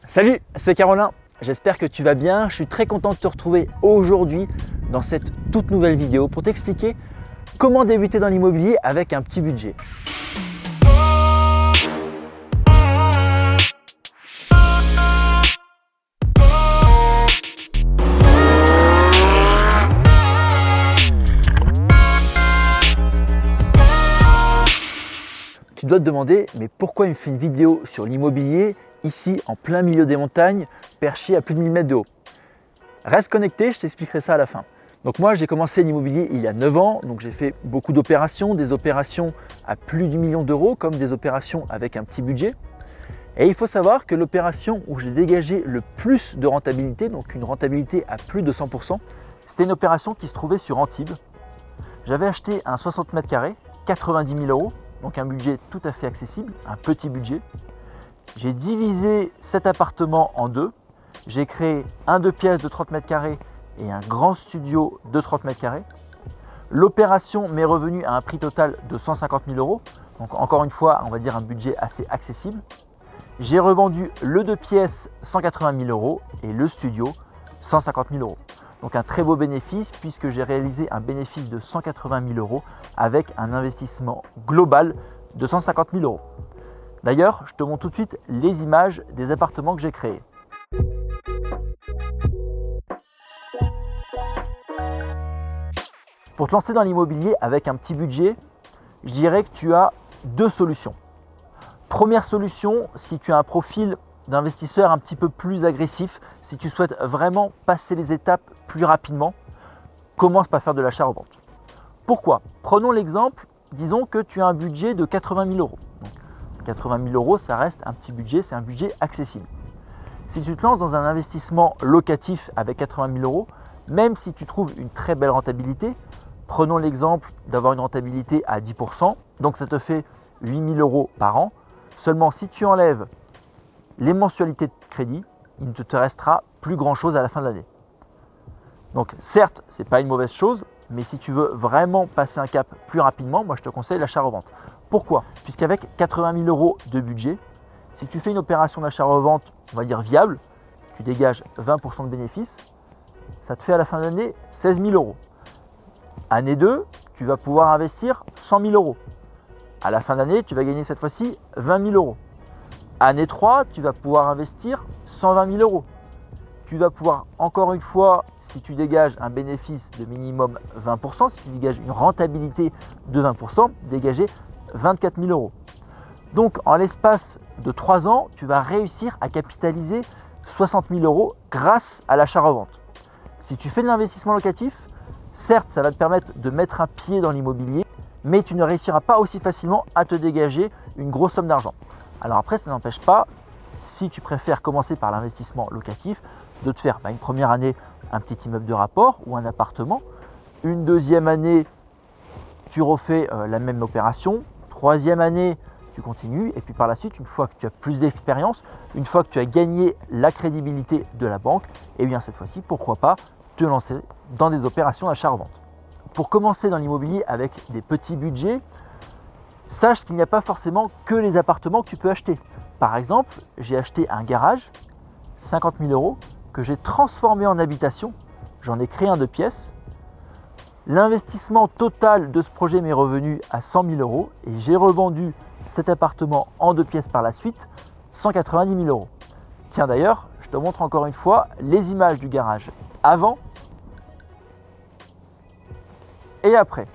Salut, c'est Caroline, j'espère que tu vas bien. Je suis très content de te retrouver aujourd'hui dans cette toute nouvelle vidéo pour t'expliquer comment débuter dans l'immobilier avec un petit budget. Tu dois te demander, mais pourquoi il me fait une vidéo sur l'immobilier ici en plein milieu des montagnes, perché à plus de 1000 mètres de haut? Reste connecté, je t'expliquerai ça à la fin. Donc moi j'ai commencé l'immobilier il y a 9 ans, donc j'ai fait beaucoup d'opérations, des opérations à plus du million d'euros comme des opérations avec un petit budget. Et il faut savoir que l'opération où j'ai dégagé le plus de rentabilité, donc une rentabilité à plus de 100%, c'était une opération qui se trouvait sur Antibes. J'avais acheté un 60 mètres carrés, 90 000 euros, donc un budget tout à fait accessible, un petit budget. J'ai divisé cet appartement en deux. J'ai créé un 2 pièces de 30 mètres carrés et un grand studio de 30 mètres carrés. L'opération m'est revenue à un prix total de 150 000 euros. Donc encore une fois, on va dire un budget assez accessible. J'ai revendu le 2 pièces 180 000 euros et le studio 150 000 euros. Donc un très beau bénéfice puisque j'ai réalisé un bénéfice de 180 000 euros avec un investissement global de 150 000 euros. D'ailleurs, je te montre tout de suite les images des appartements que j'ai créés. Pour te lancer dans l'immobilier avec un petit budget, je dirais que tu as deux solutions. Première solution, si tu as un profil d'investisseur un petit peu plus agressif, si tu souhaites vraiment passer les étapes plus rapidement, commence par faire de l'achat-revente. Pourquoi? Prenons l'exemple, disons que tu as un budget de 80 000 euros. 80 000 euros, ça reste un petit budget, c'est un budget accessible. Si tu te lances dans un investissement locatif avec 80 000 euros, même si tu trouves une très belle rentabilité, prenons l'exemple d'avoir une rentabilité à 10%, donc ça te fait 8 000 euros par an. Seulement si tu enlèves les mensualités de crédit, il ne te restera plus grand chose à la fin de l'année. Donc certes, ce n'est pas une mauvaise chose, mais si tu veux vraiment passer un cap plus rapidement, moi je te conseille l'achat-revente. Pourquoi? Puisqu'avec 80 000 euros de budget, si tu fais une opération d'achat-revente, on va dire viable, tu dégages 20% de bénéfices, ça te fait à la fin de l'année 16 000 euros. Année 2, tu vas pouvoir investir 100 000 euros. À la fin d'année, tu vas gagner cette fois-ci 20 000 euros. Année 3, tu vas pouvoir investir 120 000 euros. Tu vas pouvoir, encore une fois, si tu dégages un bénéfice de minimum 20%, si tu dégages une rentabilité de 20%, dégager 24 000 euros. Donc, en l'espace de 3 ans, tu vas réussir à capitaliser 60 000 euros grâce à l'achat-revente. Si tu fais de l'investissement locatif, certes, ça va te permettre de mettre un pied dans l'immobilier, mais tu ne réussiras pas aussi facilement à te dégager une grosse somme d'argent. Alors après, ça n'empêche pas, si tu préfères commencer par l'investissement locatif, de te faire une première année un petit immeuble de rapport ou un appartement, une deuxième année, tu refais la même opération, troisième année, tu continues, et puis par la suite, une fois que tu as plus d'expérience, une fois que tu as gagné la crédibilité de la banque, et bien cette fois-ci, pourquoi pas te lancer dans des opérations d'achat-revente. Pour commencer dans l'immobilier avec des petits budgets, sache qu'il n'y a pas forcément que les appartements que tu peux acheter. Par exemple, j'ai acheté un garage, 50 000 euros, que j'ai transformé en habitation. J'en ai créé un 2 pièces. L'investissement total de ce projet m'est revenu à 100 000 euros et j'ai revendu cet appartement en 2 pièces par la suite, 190 000 euros. Tiens d'ailleurs, je te montre encore une fois les images du garage avant et après.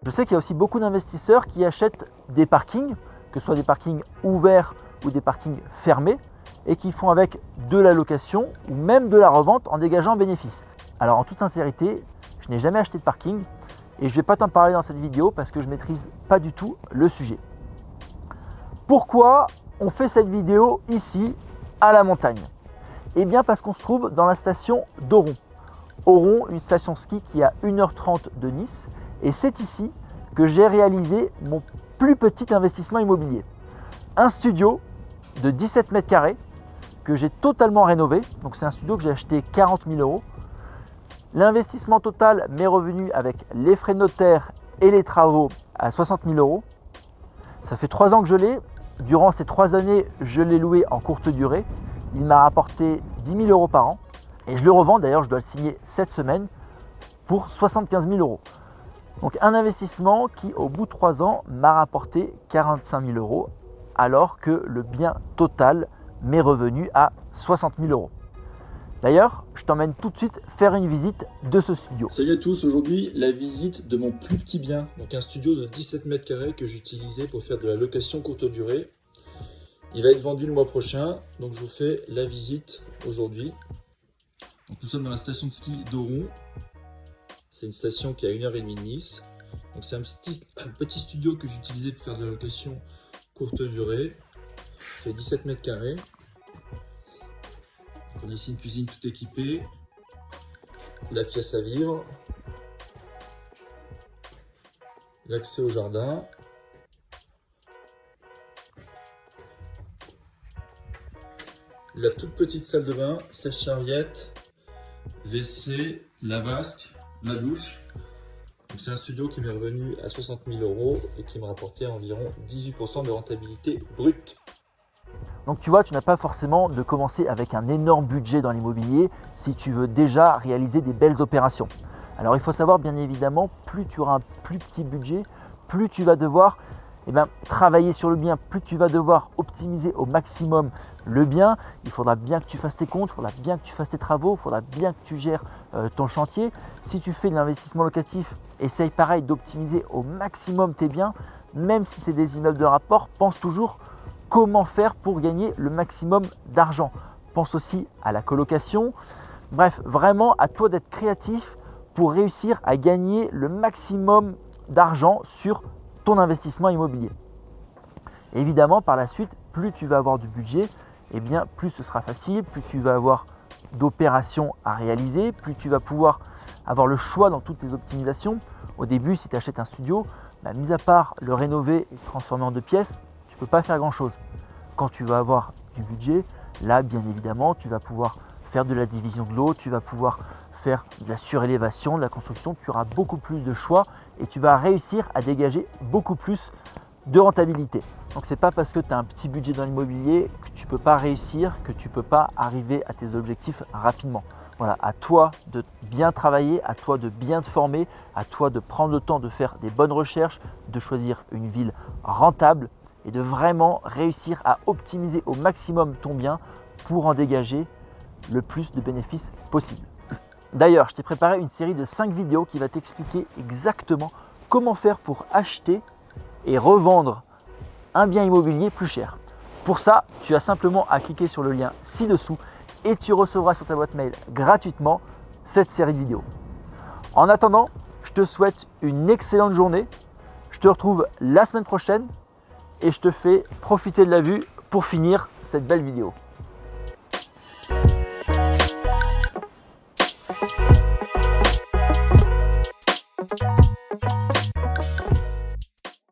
Je sais qu'il y a aussi beaucoup d'investisseurs qui achètent des parkings, que ce soit des parkings ouverts ou des parkings fermés, et qui font avec de la location ou même de la revente en dégageant un bénéfice. Alors en toute sincérité, je n'ai jamais acheté de parking et je ne vais pas t'en parler dans cette vidéo parce que je ne maîtrise pas du tout le sujet. Pourquoi on fait cette vidéo ici à la montagne? Eh bien parce qu'on se trouve dans la station d'Oron. Oron, une station ski qui est à 1h30 de Nice, et c'est ici que j'ai réalisé mon plus petit investissement immobilier. Un studio de 17 mètres carrés que j'ai totalement rénové. Donc c'est un studio que j'ai acheté 40 000 euros. L'investissement total m'est revenu avec les frais de notaire et les travaux à 60 000 euros. Ça fait 3 ans que je l'ai durant ces 3 années, je l'ai loué en courte durée. Il m'a rapporté 10 000 € par an et je le revends, d'ailleurs je dois le signer cette semaine, pour 75 000 €. Donc un investissement qui au bout de 3 ans m'a rapporté 45 000 € alors que le bien total m'est revenu à 60 000 €. D'ailleurs, je t'emmène tout de suite faire une visite de ce studio. Salut à tous, aujourd'hui la visite de mon plus petit bien, donc un studio de 17 mètres carrés que j'utilisais pour faire de la location courte durée. Il va être vendu le mois prochain, donc je vous fais la visite aujourd'hui. Donc nous sommes dans la station de ski d'Oron. C'est une station qui est à 1h30 de Nice. Donc c'est un petit studio que j'utilisais pour faire de la location courte durée. Il fait 17 mètres carrés. On a ici une cuisine tout équipée, la pièce à vivre, l'accès au jardin, la toute petite salle de bain, sèche-serviette, WC, la vasque, la douche. C'est un studio qui m'est revenu à 60 000 € et qui m'a rapporté environ 18% de rentabilité brute. Donc tu vois, tu n'as pas forcément de commencer avec un énorme budget dans l'immobilier si tu veux déjà réaliser des belles opérations. Alors il faut savoir bien évidemment, plus tu auras un plus petit budget, plus tu vas devoir travailler sur le bien, plus tu vas devoir optimiser au maximum le bien. Il faudra bien que tu fasses tes comptes, il faudra bien que tu fasses tes travaux, il faudra bien que tu gères ton chantier. Si tu fais de l'investissement locatif, essaye pareil d'optimiser au maximum tes biens, même si c'est des immeubles de rapport, pense toujours comment faire pour gagner le maximum d'argent. Pense aussi à la colocation. Bref, vraiment à toi d'être créatif pour réussir à gagner le maximum d'argent sur ton investissement immobilier. Évidemment, par la suite, plus tu vas avoir du budget, plus ce sera facile, plus tu vas avoir d'opérations à réaliser, plus tu vas pouvoir avoir le choix dans toutes tes optimisations. Au début, si tu achètes un studio, mis à part le rénover et le transformer en 2 pièces, tu ne peux pas faire grand-chose. Quand tu vas avoir du budget, là, bien évidemment, tu vas pouvoir faire de la division de l'eau, tu vas pouvoir faire de la surélévation, de la construction, tu auras beaucoup plus de choix et tu vas réussir à dégager beaucoup plus de rentabilité. Donc, ce n'est pas parce que tu as un petit budget dans l'immobilier que tu ne peux pas réussir, que tu ne peux pas arriver à tes objectifs rapidement. Voilà, à toi de bien travailler, à toi de bien te former, à toi de prendre le temps de faire des bonnes recherches, de choisir une ville rentable et de vraiment réussir à optimiser au maximum ton bien pour en dégager le plus de bénéfices possible. D'ailleurs, je t'ai préparé une série de 5 vidéos qui va t'expliquer exactement comment faire pour acheter et revendre un bien immobilier plus cher. Pour ça, tu as simplement à cliquer sur le lien ci-dessous et tu recevras sur ta boîte mail gratuitement cette série de vidéos. En attendant, je te souhaite une excellente journée. Je te retrouve la semaine prochaine et je te fais profiter de la vue pour finir cette belle vidéo.